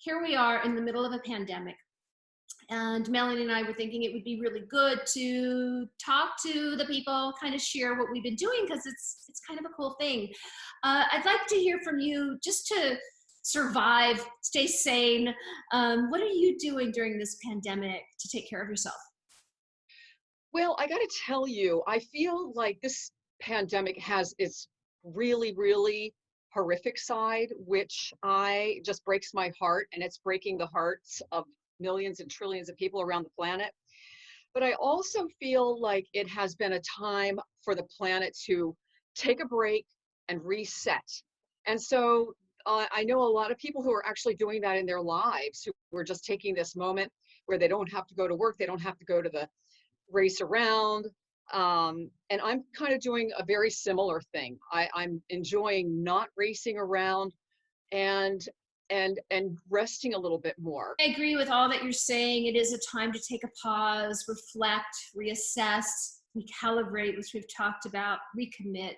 here we are in the middle of a pandemic. And Melanie and I were thinking it would be really good to talk to the people, kind of share what we've been doing, because it's kind of a cool thing. I'd like to hear from you, just to survive, stay sane. What are you doing during this pandemic to take care of yourself? Well, I got to tell you, I feel like this pandemic has its really, really horrific side, which I just breaks my heart, and it's breaking the hearts of millions and trillions of people around the planet. But I also feel like it has been a time for the planet to take a break and reset. And so I know a lot of people who are actually doing that in their lives, who are just taking this moment where they don't have to go to work, they don't have to go to the race around. And I'm kind of doing a very similar thing. I'm enjoying not racing around and and resting a little bit more. I agree with all that you're saying. It is a time to take a pause, reflect, reassess, recalibrate, which we've talked about, recommit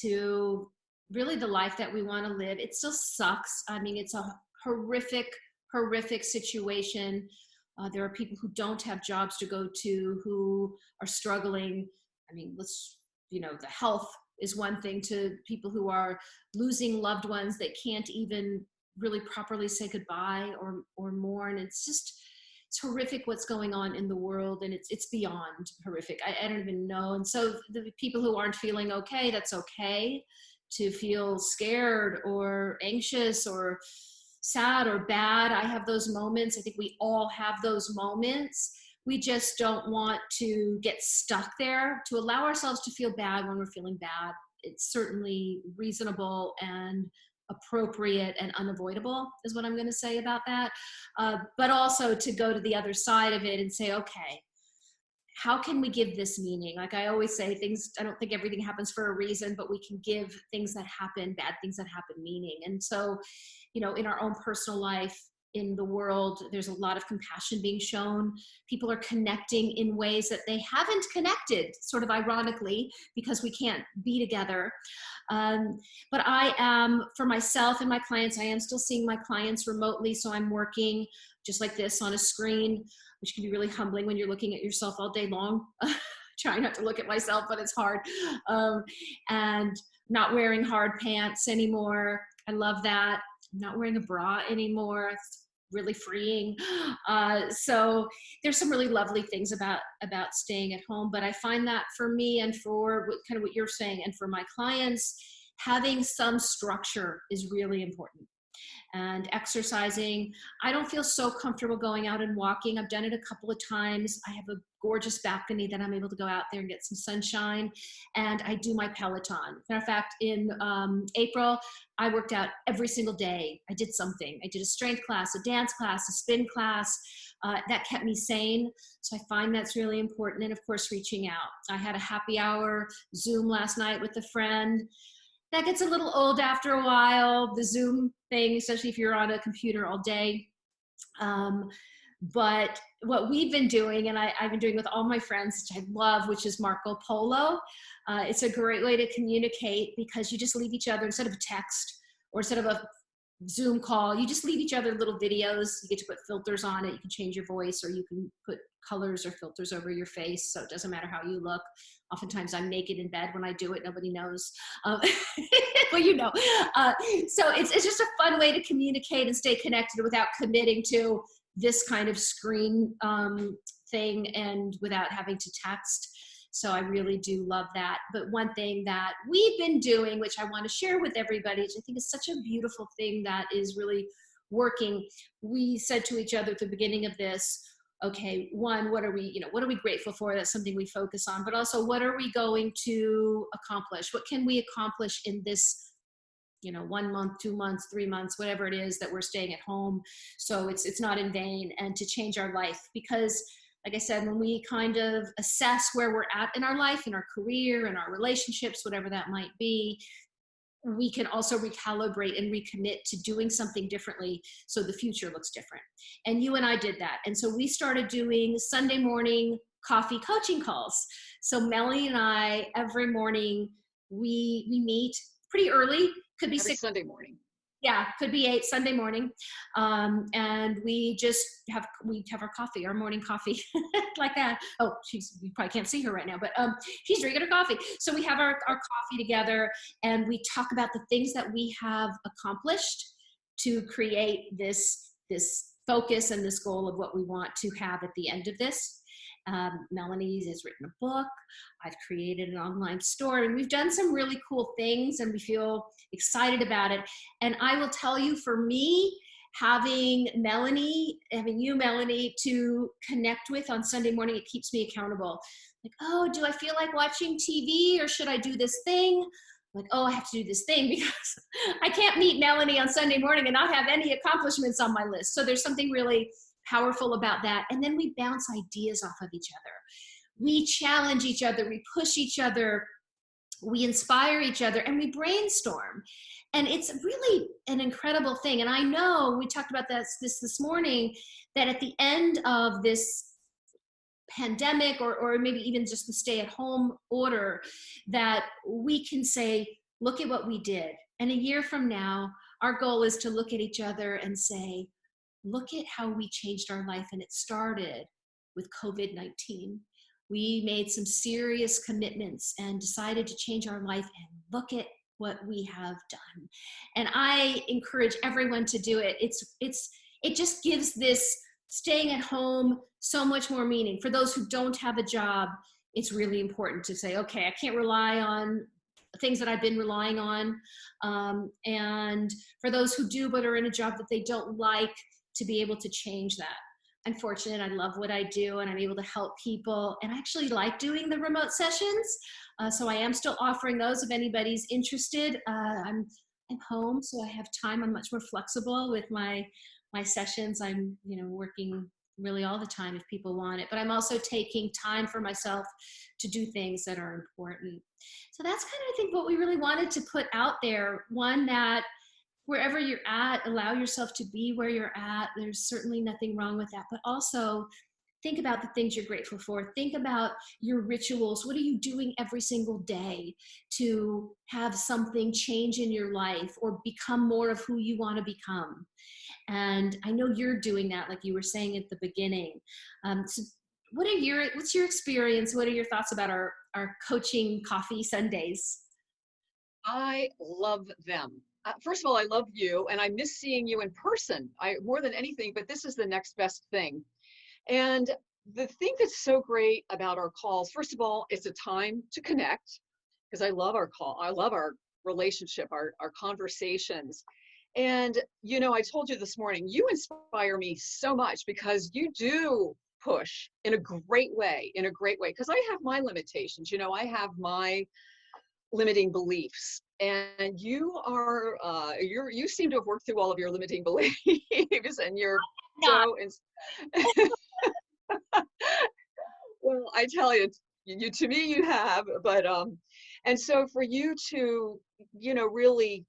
to really the life that we want to live. It still sucks. I mean, it's a horrific, horrific situation. There are people who don't have jobs to go to, who are struggling. I mean, the health is one thing, to people who are losing loved ones that can't even really properly say goodbye or mourn. It's horrific what's going on in the world, and it's beyond horrific. I don't even know. And so the people who aren't feeling okay, that's okay to feel scared or anxious or sad or bad. I have those moments. I think we all have those moments. We just don't want to get stuck there. To allow ourselves to feel bad when we're feeling bad, it's certainly reasonable and appropriate and unavoidable, is what I'm going to say about that. But also to go to the other side of it and say, okay, how can we give this meaning? Like I always say, I don't think everything happens for a reason, but we can give things that happen, bad things that happen, meaning. And so, in our own personal life, in the world, there's a lot of compassion being shown. People are connecting in ways that they haven't connected, sort of ironically, because we can't be together. But I am, for myself and my clients, I am still seeing my clients remotely. So I'm working just like this on a screen, which can be really humbling when you're looking at yourself all day long. Trying not to look at myself, but it's hard. And not wearing hard pants anymore. I love that. I'm not wearing a bra anymore. It's really freeing. So there's some really lovely things about staying at home. But I find that for me, and for kind of what you're saying, and for my clients, having some structure is really important. And exercising. I don't feel so comfortable going out and walking. I've done it a couple of times. I have a gorgeous balcony that I'm able to go out there and get some sunshine. And I do my Peloton. Matter of fact, in April, I worked out every single day. I did something. I did a strength class, a dance class, a spin class. That kept me sane. So I find that's really important. And of course, reaching out. I had a happy hour Zoom last night with a friend. That gets a little old after a while, the Zoom thing, especially if you're on a computer all day. But what we've been doing, and I've been doing with all my friends, which I love, which is Marco Polo. It's a great way to communicate, because you just leave each other, instead of a text or instead of a Zoom call, you just leave each other little videos. You get to put filters on it. You can change your voice, or you can put colors or filters over your face, so it doesn't matter how you look. Oftentimes I'm naked in bed when I do it. Nobody knows. Well, so it's just a fun way to communicate and stay connected without committing to this kind of screen thing, and without having to text. So I really do love that. But one thing that we've been doing, which I want to share with everybody, which I think is such a beautiful thing that is really working. We said to each other at the beginning of this, okay, one, what are we grateful for? That's something we focus on, but also what are we going to accomplish? What can we accomplish in this, 1 month, 2 months, 3 months, whatever it is that we're staying at home. So it's not in vain, and to change our life. Because like I said, when we kind of assess where we're at in our life, in our career, in our relationships, whatever that might be, we can also recalibrate and recommit to doing something differently so the future looks different. And you and I did that. And so we started doing Sunday morning coffee coaching calls. So Melanie and I, every morning, we meet pretty early. Could be Every Sunday morning. Yeah, could be 8 Sunday morning. And we have our coffee, our morning coffee, like that. Oh, you probably can't see her right now, but she's drinking her coffee. So we have our coffee together, and we talk about the things that we have accomplished to create this focus and this goal of what we want to have at the end of this. Melanie has written a book. I've created an online store, and we've done some really cool things, and we feel excited about it. And I will tell you, for me, having you, Melanie, to connect with on Sunday morning, it keeps me accountable. Like, oh, do I feel like watching TV, or should I do this thing? Like, oh, I have to do this thing because I can't meet Melanie on Sunday morning and not have any accomplishments on my list. So there's something really powerful about that. And then we bounce ideas off of each other. We challenge each other, we push each other, we inspire each other, and we brainstorm. And it's really an incredible thing. And I know we talked about this morning, that at the end of this pandemic, or maybe even just the stay-at-home order, that we can say, look at what we did. And a year from now, our goal is to look at each other and say, look at how we changed our life. And it started with COVID-19. We made some serious commitments and decided to change our life, and look at what we have done. And I encourage everyone to do it. It just gives this staying at home so much more meaning. For those who don't have a job, it's really important to say, okay, I can't rely on things that I've been relying on. And for those who do but are in a job that they don't like, to be able to change that. I'm fortunate, I love what I do, and I'm able to help people, and I actually like doing the remote sessions. So I am still offering those if anybody's interested. I'm home, so I have time. I'm much more flexible with my sessions. I'm working really all the time if people want it, but I'm also taking time for myself to do things that are important. So that's kind of, I think, what we really wanted to put out there. One, that wherever you're at, allow yourself to be where you're at. There's certainly nothing wrong with that, but also think about the things you're grateful for. Think about your rituals. What are you doing every single day to have something change in your life or become more of who you want to become? And I know you're doing that, like you were saying at the beginning. So what's your experience? What are your thoughts about our coaching coffee Sundays? I love them. First of all, I love you, and I miss seeing you in person. I more than anything, but this is the next best thing. And the thing that's so great about our calls, first of all, it's a time to connect, because I love our call. I love our relationship, our conversations. And, I told you this morning, you inspire me so much because you do push in a great way, because I have my limitations. I have my limiting beliefs, and you seem to have worked through all of your limiting beliefs, and you're Not. well, I tell you, to me you have, but and so for you to really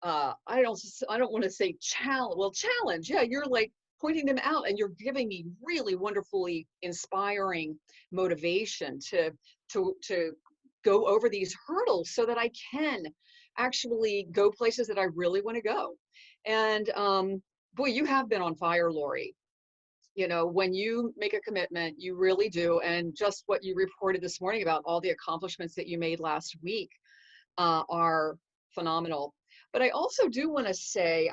I don't want to say challenge, yeah, you're like pointing them out, and you're giving me really wonderfully inspiring motivation to go over these hurdles so that I can actually go places that I really want to go. And boy, you have been on fire, Lori. When you make a commitment, you really do. And just what you reported this morning about all the accomplishments that you made last week are phenomenal. But I also do want to say,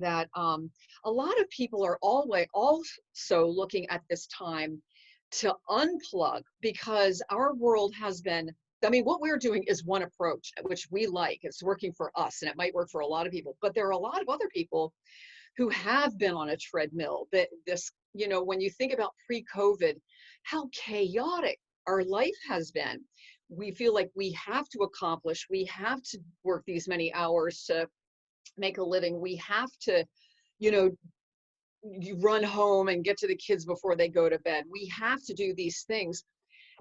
that a lot of people are always also looking at this time to unplug, because our world has been, what we're doing is one approach, which we like. It's working for us, and it might work for a lot of people. But there are a lot of other people who have been on a treadmill. When you think about pre-COVID, how chaotic our life has been. We feel like we have to accomplish, we have to work these many hours to make a living. We have to, you run home and get to the kids before they go to bed. We have to do these things.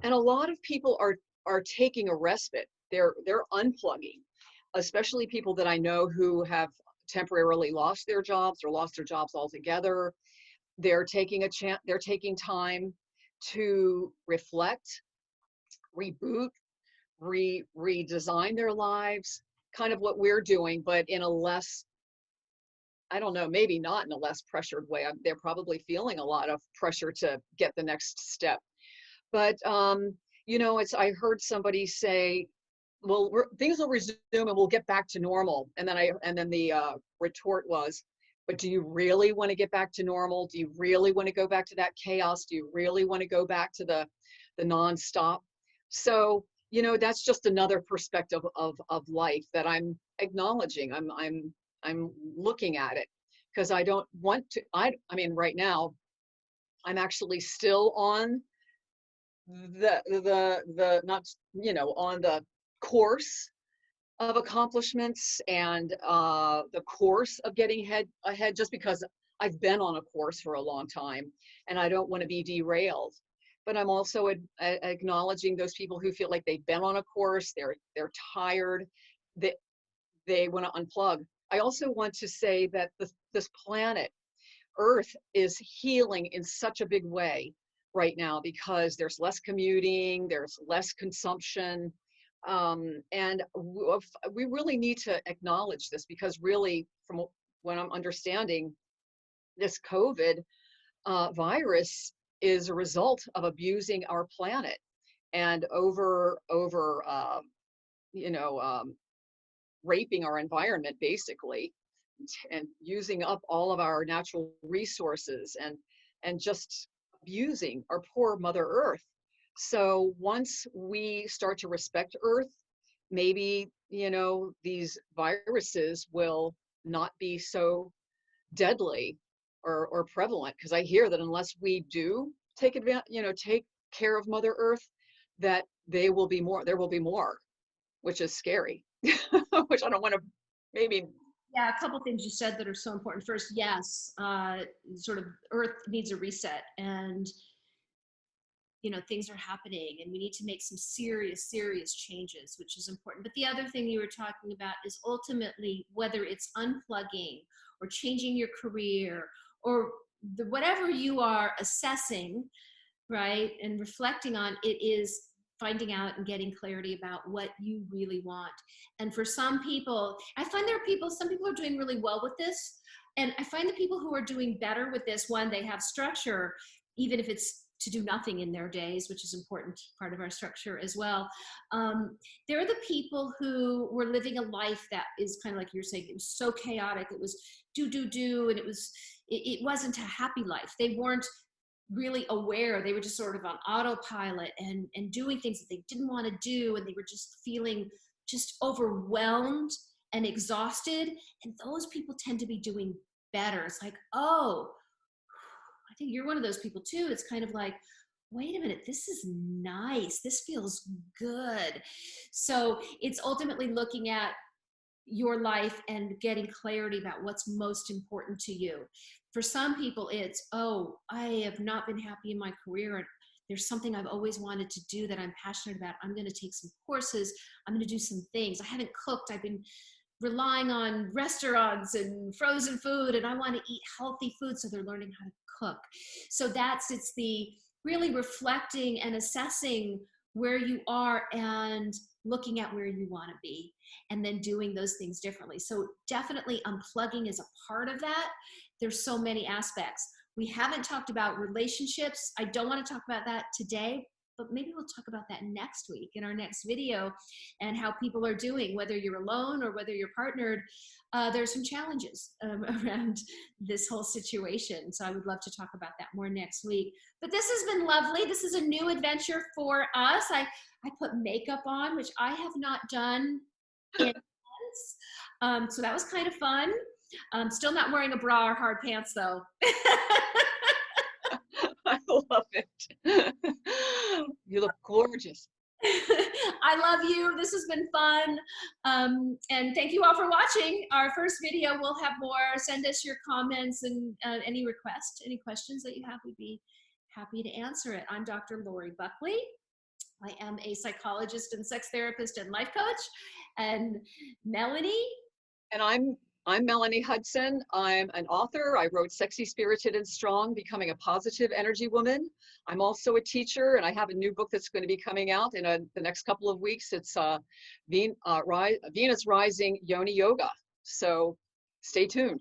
And a lot of people are taking a respite. They're unplugging, especially people that I know who have temporarily lost their jobs or lost their jobs altogether. They're taking they're taking time to reflect, reboot, redesign their lives. kind of what we're doing, but in a less, I don't know, maybe not in a less pressured way. They're probably feeling a lot of pressure to get the next step. But I heard somebody say, well, things will resume and we'll get back to normal. And then the retort was, but do you really want to get back to normal? Do you really want to go back to that chaos? Do you really want to go back to the nonstop? So, that's just another perspective of life that I'm acknowledging. I'm looking at it because I don't want to. I mean, right now, I'm actually still on the not on the course of accomplishments and the course of getting ahead just because I've been on a course for a long time and I don't want to be derailed. But I'm also acknowledging those people who feel like they've been on a course, they're tired, they want to unplug. I also want to say that this planet Earth is healing in such a big way right now because there's less commuting, there's less consumption, and we really need to acknowledge this because really, from what I'm understanding, this COVID virus is a result of abusing our planet and over you know raping our environment basically and using up all of our natural resources and just abusing our poor mother earth. So once we start to respect earth, maybe these viruses will not be so deadly or prevalent, because I hear that unless we do take advantage, take care of mother earth, that there will be more, which is scary. Which I don't want to maybe. Yeah, a couple things you said that are so important. First, yes, sort of Earth needs a reset, and things are happening, and we need to make some serious changes, which is important. But the other thing you were talking about is ultimately whether it's unplugging or changing your career or whatever you are assessing, right, and reflecting on, it is finding out and getting clarity about what you really want. And for some people, I find some people are doing really well with this. And I find the people who are doing better with this, one, they have structure, even if it's to do nothing in their days, which is important part of our structure as well. They're the people who were living a life that is kind of like you're saying, it was so chaotic. It was do, and it wasn't a happy life. They weren't really aware. They were just sort of on autopilot and doing things that they didn't want to do. And they were just feeling just overwhelmed and exhausted. And those people tend to be doing better. It's like, oh, I think you're one of those people too. It's kind of like, wait a minute, this is nice. This feels good. So it's ultimately looking at your life and getting clarity about what's most important to you. For some people, it's, oh, I have not been happy in my career, and there's something I've always wanted to do that I'm passionate about. I'm going to take some courses. I'm going to do some things. I haven't cooked. I've been relying on restaurants and frozen food, and I want to eat healthy food. So they're learning how to cook. So it's the really reflecting and assessing where you are and looking at where you want to be, and then doing those things differently. So definitely unplugging is a part of that. There's so many aspects. We haven't talked about relationships. I don't want to talk about that today, but maybe we'll talk about that next week in our next video, and how people are doing, whether you're alone or whether you're partnered. There's some challenges around this whole situation. So I would love to talk about that more next week. But this has been lovely. This is a new adventure for us. I put makeup on, which I have not done in months. So that was kind of fun. Still not wearing a bra or hard pants though. I love it. You look gorgeous. I love you. This has been fun. And thank you all for watching our first video. We'll have more. Send us your comments and any requests, any questions that you have. We'd be happy to answer it. I'm Dr. Lori Buckley. I am a psychologist and sex therapist and life coach. And Melanie? And I'm I'm Melanie Hudson. I'm an author. I wrote Sexy, Spirited, and Strong, Becoming a Positive Energy Woman. I'm also a teacher, and I have a new book that's going to be coming out in the next couple of weeks. It's Venus Rising Yoni Yoga. So stay tuned.